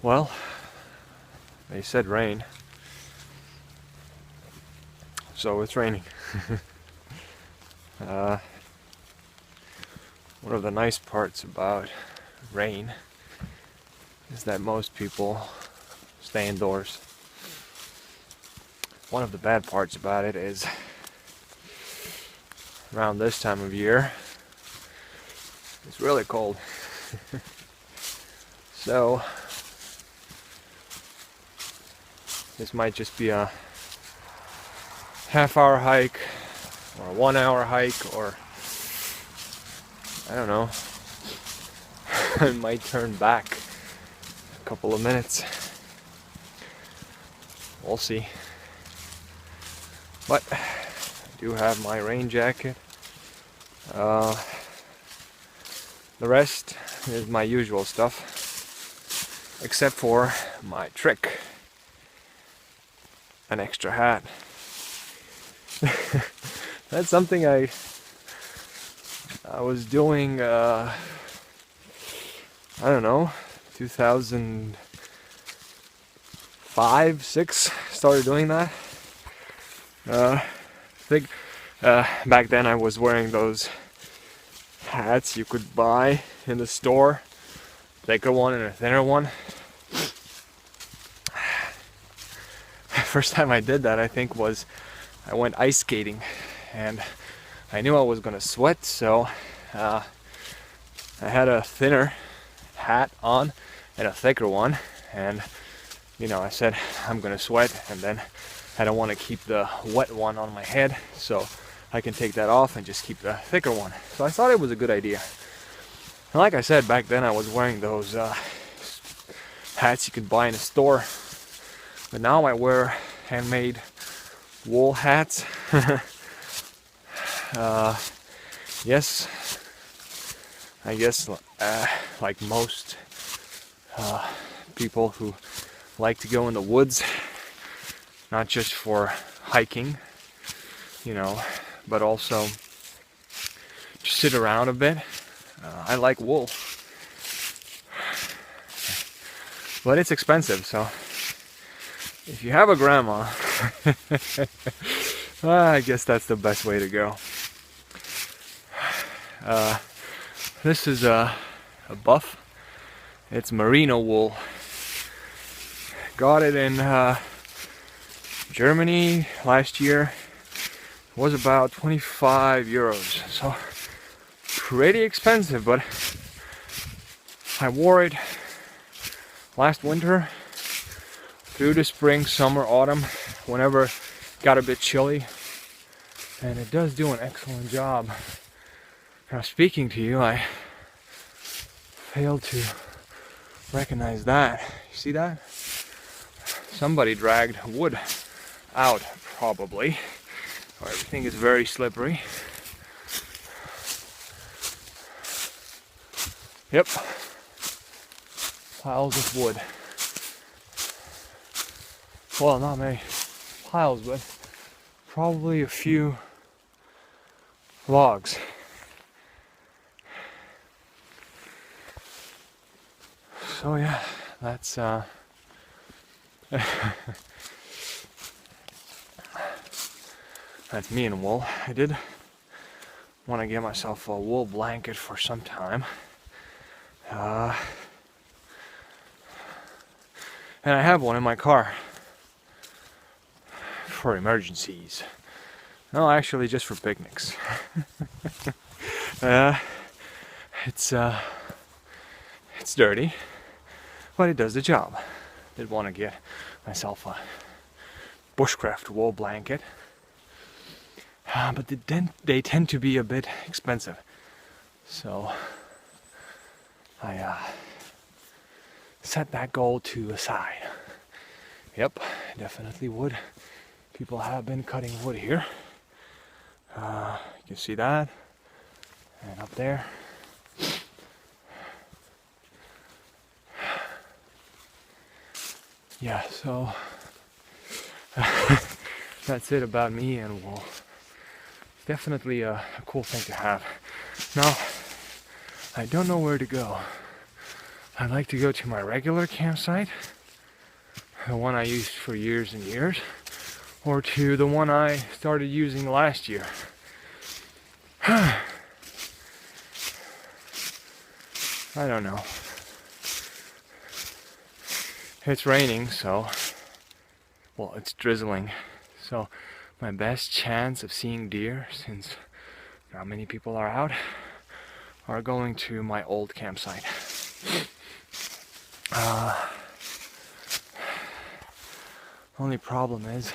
Well, they said rain, so it's raining. uh, One of the nice parts about rain is that most people stay indoors. One of the bad parts about it is around this time of year, it's really cold. So, this might just be a half-hour hike, or a 1-hour hike, or I don't know. I might turn back a couple of minutes. We'll see. But I do have my rain jacket. The rest is my usual stuff, except for my trick, an extra hat. That's something I was doing, I don't know, 2005, 6, started doing that. I think back then I was wearing those hats you could buy in the store, thicker one and a thinner one. First time I did that, I think, was I went ice skating, and I knew I was gonna sweat, so I had a thinner hat on and a thicker one, and I said I'm gonna sweat, and then I don't want to keep the wet one on my head, so I can take that off and just keep the thicker one. So I thought it was a good idea. And like I said, back then I was wearing those hats you could buy in a store, but now I wear handmade wool hats. Yes, I guess like most people who like to go in the woods, not just for hiking, but also just sit around a bit. I like wool, but it's expensive, so if you have a grandma, I guess that's the best way to go. This is a buff. It's merino wool. Got it in Germany last year. It was about 25 euros, so pretty expensive, but I wore it last winter through the spring, summer, autumn, whenever it got a bit chilly, and it does do an excellent job. Now, speaking to you, I failed to recognize that. You see that? Somebody dragged wood out, probably. Oh, everything is very slippery. Yep. Piles of wood. Well, not many piles, but probably a few logs. So yeah, that's that's me in wool. I did want to get myself a wool blanket for some time. And I have one in my car for emergencies. No, actually just for picnics. It's dirty, but it does the job. Did want to get myself a bushcraft wool blanket, but they tend to be a bit expensive, so I set that goal to the side. Yep, definitely wood. People have been cutting wood here. You can see that, and up there. Yeah, so that's it about me and wool. It's definitely a cool thing to have. Now, I don't know where to go. I like to go to my regular campsite, the one I used for years and years, or to the one I started using last year. I don't know. It's raining, so, well, it's drizzling, so my best chance of seeing deer, since not many people are out, are going to my old campsite. Only problem is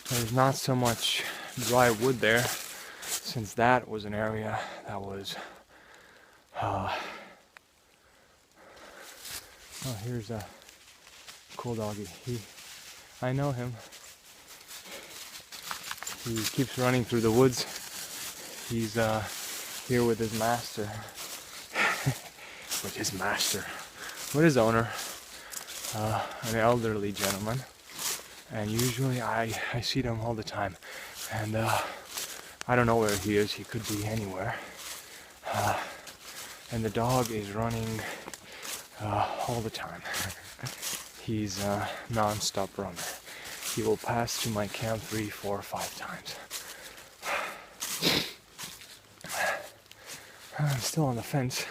there's not so much dry wood there, since that was an area that was oh, here's a cool doggy. I know him. He keeps running through the woods. He's here with his master. With his master. With his owner. An elderly gentleman. And usually I see them all the time. And I don't know where he is. He could be anywhere. And the dog is running all the time. He's a non-stop runner. He will pass through my camp 3, 4, 5 times. I'm still on the fence.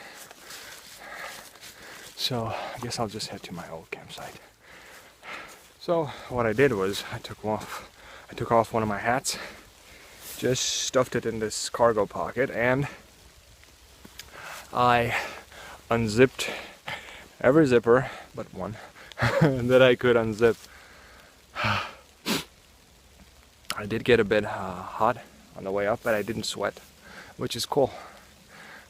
So I guess I'll just head to my old campsite. So what I did was I took off one of my hats, just stuffed it in this cargo pocket, and I unzipped every zipper but one that I could unzip. I did get a bit hot on the way up, but I didn't sweat, which is cool.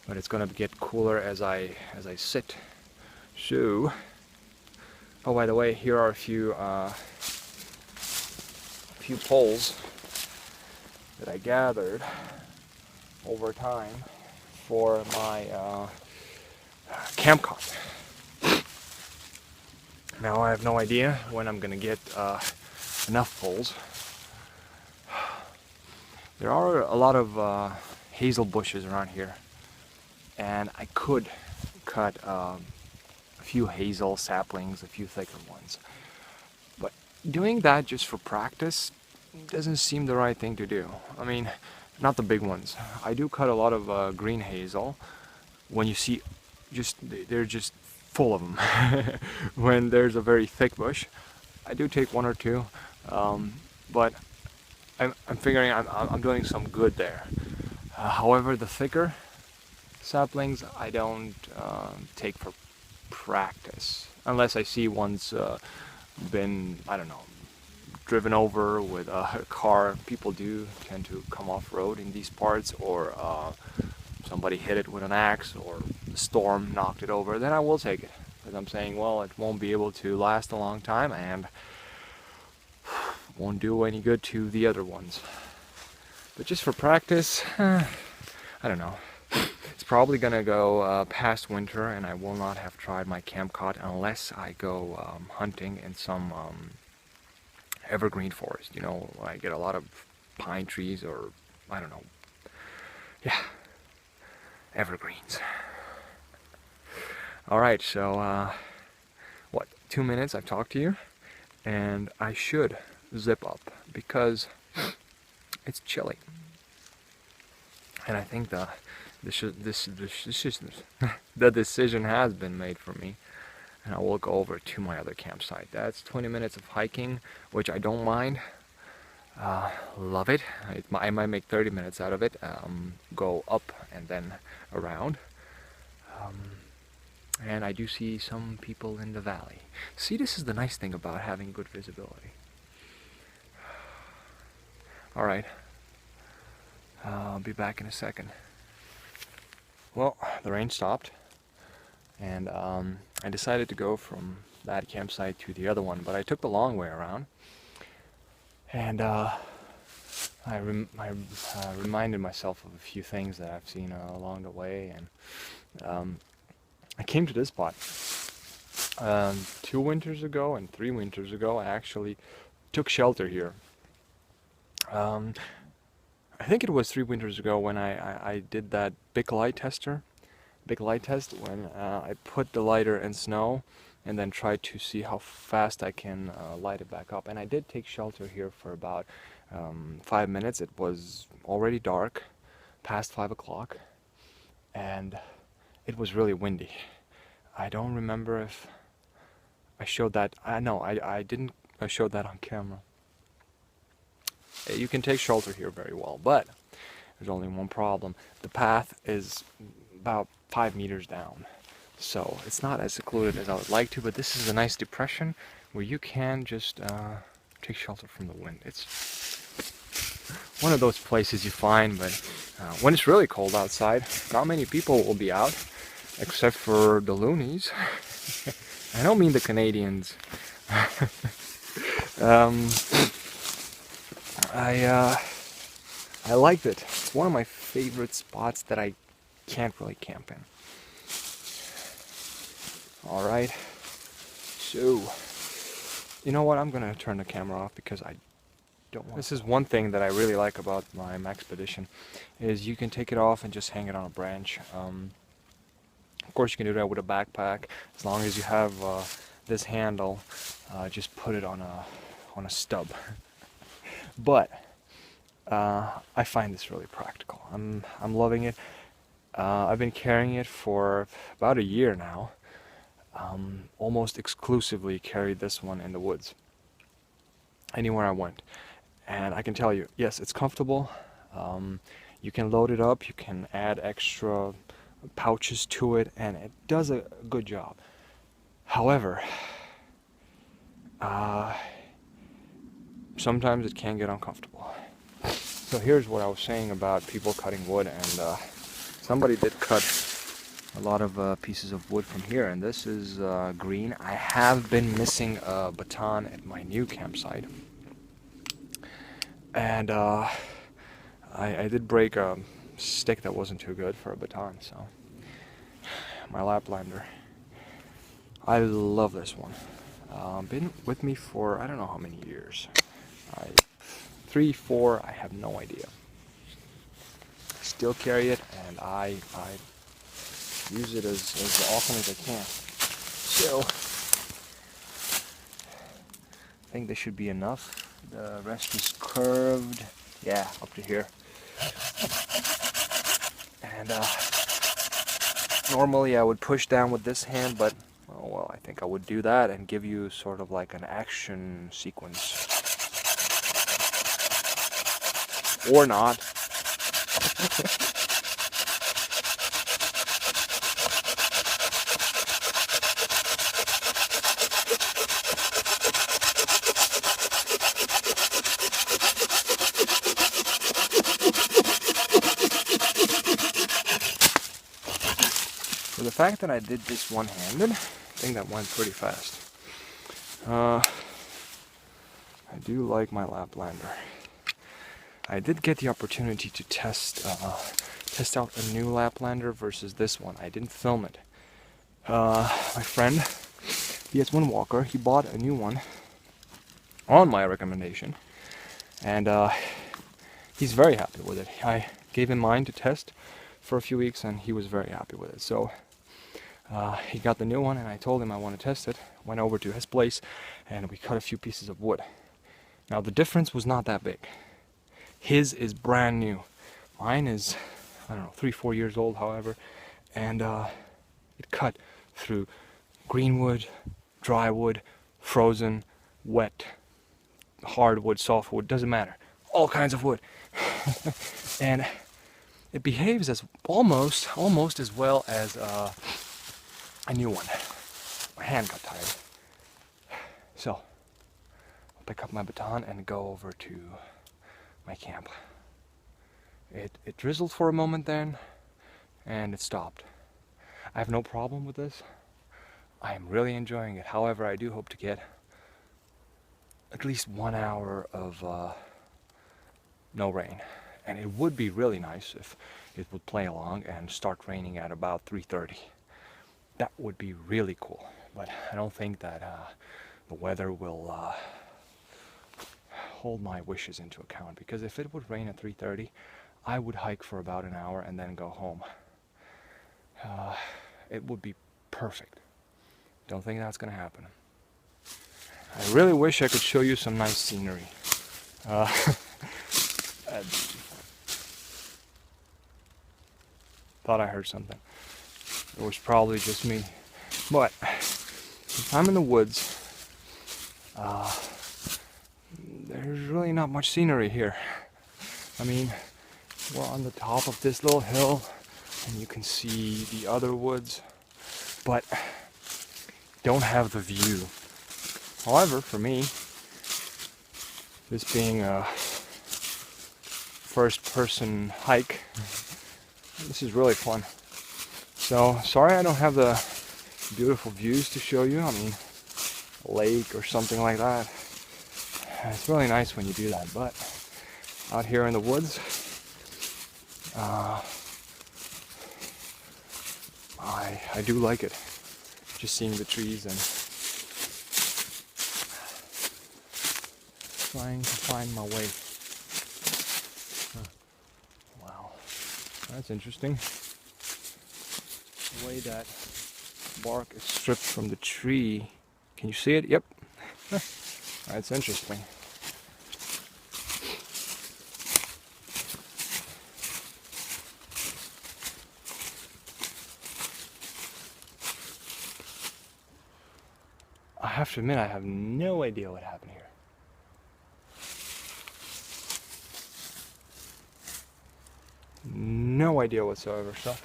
But it's gonna get cooler as I sit. So, oh, by the way, here are a few poles that I gathered over time for my camp cot. Now I have no idea when I'm gonna get enough poles. There are a lot of hazel bushes around here, and I could cut a few hazel saplings, a few thicker ones. But doing that just for practice doesn't seem the right thing to do. I mean, not the big ones. I do cut a lot of green hazel. When you see, they're just full of them. When there's a very thick bush, I do take one or two, but I'm figuring I'm doing some good there. However, the thicker saplings I don't take for practice, unless I see one's been, I don't know, driven over with a car. People do tend to come off-road in these parts, or somebody hit it with an axe, or the storm knocked it over, then I will take it. Because I'm saying, well, it won't be able to last a long time, and won't do any good to the other ones. But just for practice, I don't know. It's probably gonna go past winter, and I will not have tried my camp cot unless I go hunting in some evergreen forest. You know, I get a lot of pine trees, or I don't know. Yeah, evergreens. All right, so what? 2 minutes I've talked to you, and I should zip up because it's chilly, and I think the decision has been made for me, and I will go over to my other campsite. That's 20 minutes of hiking, which I don't mind. Love it. I might make 30 minutes out of it. Go up and then around. And I do see some people in the valley. See, this is the nice thing about having good visibility. All right. I'll be back in a second. Well, the rain stopped, and I decided to go from that campsite to the other one, but I took the long way around, and I reminded myself of a few things that I've seen along the way, and I came to this spot 2 winters ago and 3 winters ago. I actually took shelter here. I think it was 3 winters ago when I did that Bic light tester big light test when I put the lighter in snow and then try to see how fast I can light it back up. And I did take shelter here for about 5 minutes. It was already dark, past 5 o'clock, and it was really windy. I don't remember if I showed that. No, I didn't show that on camera. You can take shelter here very well, but there's only one problem. The path is about 5 meters down, so it's not as secluded as I would like to, but this is a nice depression where you can just take shelter from the wind. It's one of those places you find, but when it's really cold outside, not many people will be out, except for the loonies. I don't mean the Canadians. I liked it. It's one of my favorite spots that I can't really camp in. Alright, so, you know what, I'm gonna turn the camera off because I don't want. This is one thing that I really like about my Maxpedition, is you can take it off and just hang it on a branch. Of course you can do that with a backpack, as long as you have this handle, just put it on a stub. But I find this really practical. I'm loving it. I've been carrying it for about a year now. Almost exclusively carried this one in the woods, anywhere I went. And I can tell you, yes, it's comfortable. You can load it up, you can add extra pouches to it, and it does a good job. However, sometimes it can get uncomfortable. So here's what I was saying about people cutting wood, and somebody did cut a lot of pieces of wood from here, and this is green. I have been missing a baton at my new campsite, and I did break a stick that wasn't too good for a baton, so my Laplander. I love this one. Been with me for I don't know how many years. 3, 4, I have no idea. I still carry it, and I use it as often as I can. So I think this should be enough. The rest is curved, yeah, up to here. And normally I would push down with this hand, but oh well, I think I would do that and give you sort of like an action sequence. Or not. For the fact that I did this one-handed, I think that went pretty fast. I do like my Laplander. I did get the opportunity to test out a new Laplander versus this one. I didn't film it. My friend, he has one walker. He bought a new one on my recommendation, and he's very happy with it. I gave him mine to test for a few weeks, and he was very happy with it. So he got the new one, and I told him I want to test it. Went over to his place, and we cut a few pieces of wood. Now the difference was not that big. His is brand new. Mine is, I don't know, 3, 4 years old, however, and it cut through green wood, dry wood, frozen, wet, hardwood, softwood, doesn't matter. All kinds of wood. And it behaves as almost as well as a new one. My hand got tired. So, I'll pick up my baton and go over to my camp. It drizzled for a moment then, and it stopped. I have no problem with this. I am really enjoying it. However, I do hope to get at least 1 hour of no rain. And it would be really nice if it would play along and start raining at about 3:30. That would be really cool. But I don't think that the weather will hold my wishes into account, because if it would rain at 3:30, I would hike for about an hour and then go home. it would be perfect. Don't think that's gonna happen. I really wish I could show you some nice scenery. Uh, thought I heard something. It was probably just me. But if I'm in the woods, there's really not much scenery here. I mean, we're on the top of this little hill and you can see the other woods, but don't have the view. However, for me, this being a first-person hike, this is really fun. So, sorry I don't have the beautiful views to show you. I mean, a lake or something like that. It's really nice when you do that, but out here in the woods, I do like it. Just seeing the trees and trying to find my way. Wow, that's interesting. The way that bark is stripped from the tree. Can you see it? Yep. That's interesting. I have to admit, I have no idea what happened here. No idea whatsoever. So,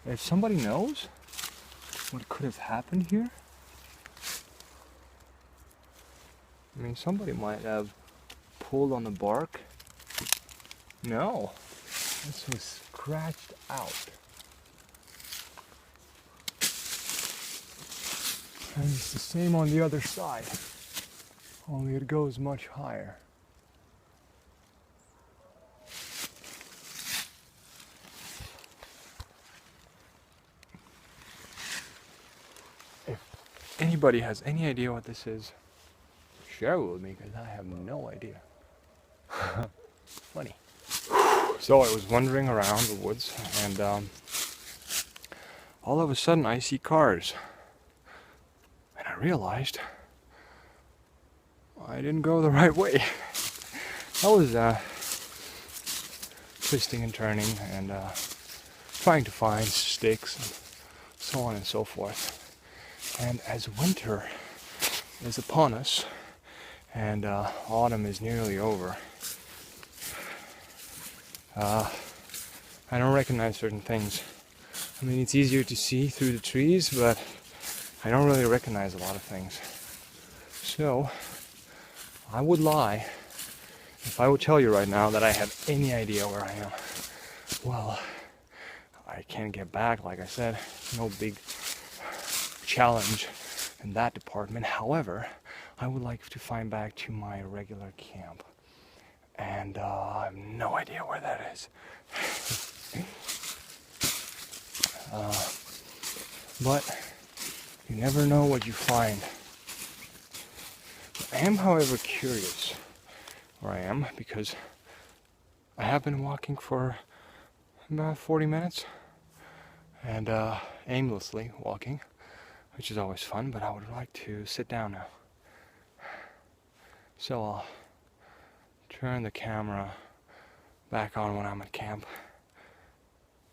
if somebody knows what could have happened here, I mean, somebody might have pulled on the bark. No, this was scratched out. And it's the same on the other side, only it goes much higher. If anybody has any idea what this is, share it with me, because I have no idea. Funny. So I was wandering around the woods, and all of a sudden I see cars. And I realized I didn't go the right way. I was twisting and turning and trying to find sticks and so on and so forth. And as winter is upon us and autumn is nearly over, I don't recognize certain things. I mean, it's easier to see through the trees, but I don't really recognize a lot of things. So, I would lie if I would tell you right now that I have any idea where I am. Well, I can't get back, like I said. No big challenge in that department. However, I would like to find back to my regular camp. And I have no idea where that is. But you never know what you find. I am, however, curious where I am, because I have been walking for about 40 minutes and aimlessly walking, which is always fun, but I would like to sit down now. So I'll turn the camera back on when I'm at camp,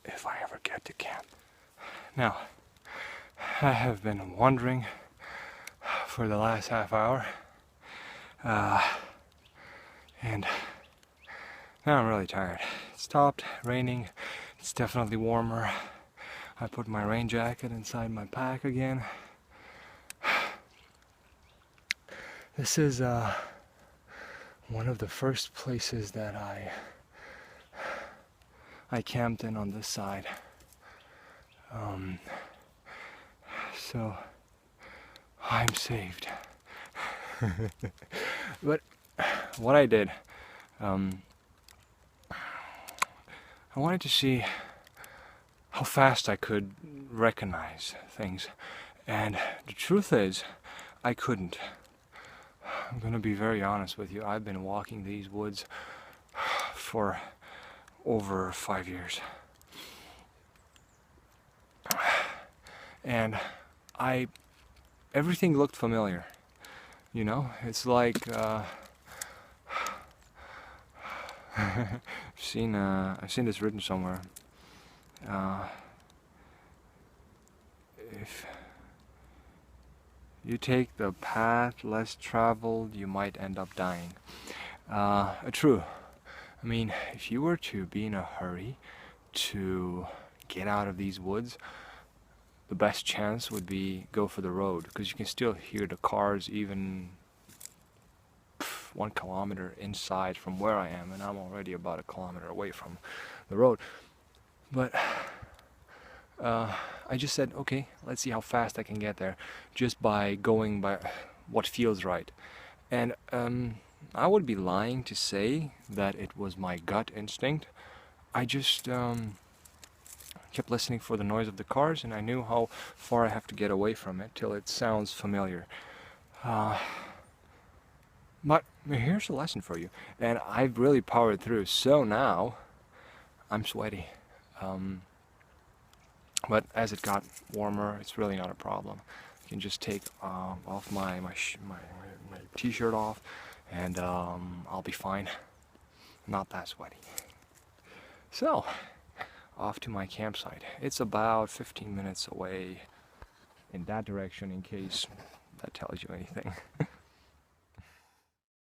if I ever get to camp. Now, I have been wandering for the last half hour, and now I'm really tired. It stopped raining. It's definitely warmer. I put my rain jacket inside my pack again. This is one of the first places that I camped in on this side. So I'm saved. But what I did, I wanted to see how fast I could recognize things, and the truth is, I couldn't. I'm gonna be very honest with you. I've been walking these woods for over 5 years. and everything looked familiar. You know, it's like I've seen this written somewhere. If you take the path less traveled, you might end up dying. True. I mean, if you were to be in a hurry to get out of these woods, the best chance would be go for the road, because you can still hear the cars even 1 kilometer inside from where I am, and I'm already about 1 kilometer away from the road. But I just said, okay, let's see how fast I can get there, just by going by what feels right. And I would be lying to say that it was my gut instinct. I just kept listening for the noise of the cars, and I knew how far I have to get away from it till it sounds familiar. But here's a lesson for you, and I've really powered through. So now I'm sweaty. But as it got warmer, it's really not a problem. I can just take off my t-shirt off, and I'll be fine. Not that sweaty. So, off to my campsite. It's about 15 minutes away in that direction, in case that tells you anything.